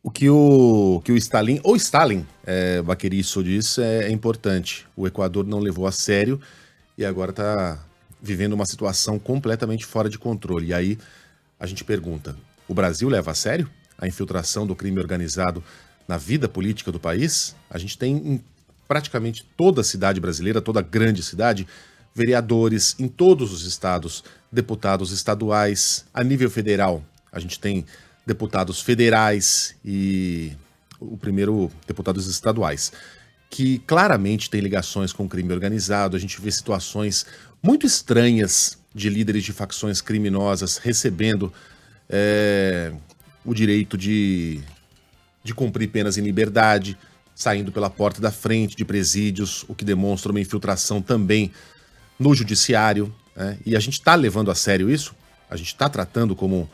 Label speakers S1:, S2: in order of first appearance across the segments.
S1: O que o Stalin, ou Stalin, Baqueriço disse é importante. O Equador não levou a sério e agora está vivendo uma situação completamente fora de controle. E aí a gente pergunta, o Brasil leva a sério a infiltração do crime organizado na vida política do país? A gente tem em praticamente toda a cidade brasileira, toda grande cidade, vereadores em todos os estados, deputados estaduais, a nível federal. A gente tem deputados federais e o primeiro deputados estaduais, que claramente tem ligações com o crime organizado. A gente vê situações muito estranhas de líderes de facções criminosas recebendo o direito de cumprir penas em liberdade, saindo pela porta da frente de presídios, o que demonstra uma infiltração também no judiciário, né? E a gente está levando a sério isso? A gente está tratando como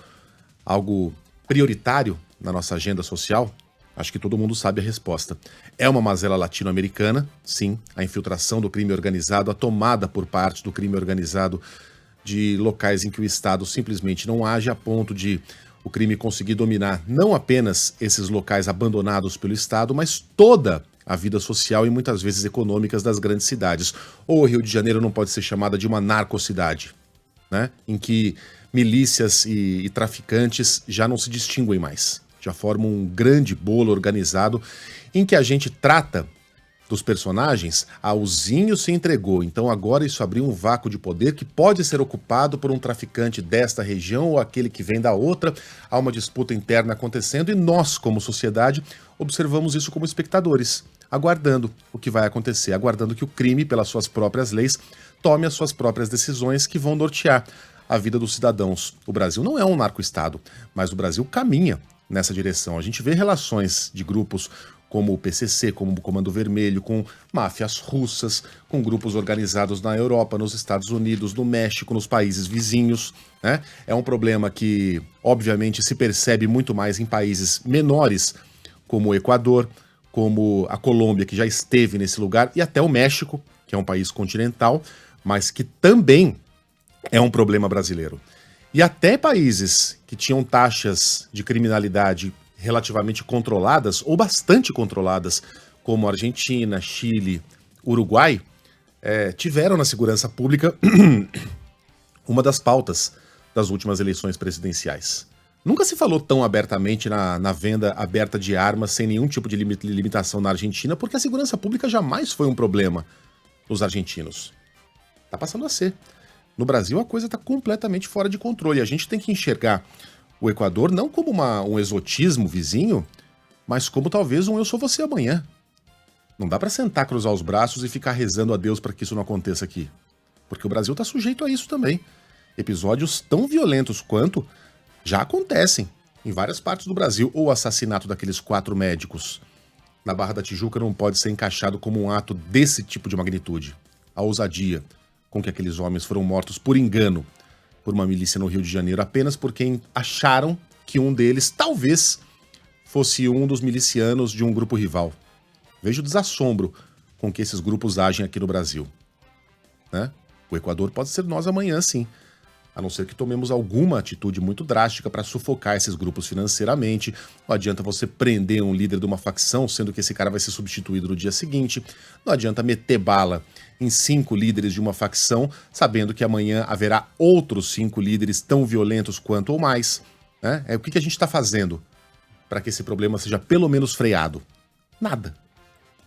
S1: algo prioritário na nossa agenda social? Acho que todo mundo sabe a resposta. É uma mazela latino-americana, sim, a infiltração do crime organizado, a tomada por parte do crime organizado de locais em que o Estado simplesmente não age, a ponto de o crime conseguir dominar não apenas esses locais abandonados pelo Estado, mas toda a vida social e muitas vezes econômicas das grandes cidades. Ou o Rio de Janeiro não pode ser chamada de uma narcocidade, né? Em que milícias e traficantes já não se distinguem mais, já formam um grande bolo organizado em que a gente trata dos personagens. O Zinho se entregou, então agora isso abriu um vácuo de poder que pode ser ocupado por um traficante desta região ou aquele que vem da outra. Há uma disputa interna acontecendo e nós, como sociedade, observamos isso como espectadores, aguardando o que vai acontecer, aguardando que o crime, pelas suas próprias leis, tome as suas próprias decisões que vão nortear a vida dos cidadãos. O Brasil não é um narco-estado, mas o Brasil caminha nessa direção. A gente vê relações de grupos como o PCC, como o Comando Vermelho, com máfias russas, com grupos organizados na Europa, nos Estados Unidos, no México, nos países vizinhos, né? É um problema que, obviamente, se percebe muito mais em países menores, como o Equador, como a Colômbia, que já esteve nesse lugar, e até o México, que é um país continental, mas que também é um problema brasileiro. E até países que tinham taxas de criminalidade relativamente controladas, ou bastante controladas, como Argentina, Chile, Uruguai, tiveram na segurança pública uma das pautas das últimas eleições presidenciais. Nunca se falou tão abertamente na venda aberta de armas sem nenhum tipo de limitação na Argentina, porque a segurança pública jamais foi um problema nos argentinos. Tá passando a ser. No Brasil a coisa está completamente fora de controle. A gente tem que enxergar o Equador não como um exotismo vizinho, mas como talvez um eu sou você amanhã. Não dá para sentar, cruzar os braços e ficar rezando a Deus para que isso não aconteça aqui. Porque o Brasil está sujeito a isso também. Episódios tão violentos quanto já acontecem em várias partes do Brasil. Ou o assassinato daqueles 4 médicos na Barra da Tijuca não pode ser encaixado como um ato desse tipo de magnitude. A ousadia com que aqueles homens foram mortos por engano por uma milícia no Rio de Janeiro, apenas porque acharam que um deles talvez fosse um dos milicianos de um grupo rival. Veja o desassombro com que esses grupos agem aqui no Brasil, né? O Equador pode ser nós amanhã, sim, a não ser que tomemos alguma atitude muito drástica para sufocar esses grupos financeiramente. Não adianta você prender um líder de uma facção, sendo que esse cara vai ser substituído no dia seguinte. Não adianta meter bala em 5 líderes de uma facção, sabendo que amanhã haverá outros 5 líderes tão violentos quanto ou mais, né? O que a gente está fazendo para que esse problema seja pelo menos freado? Nada.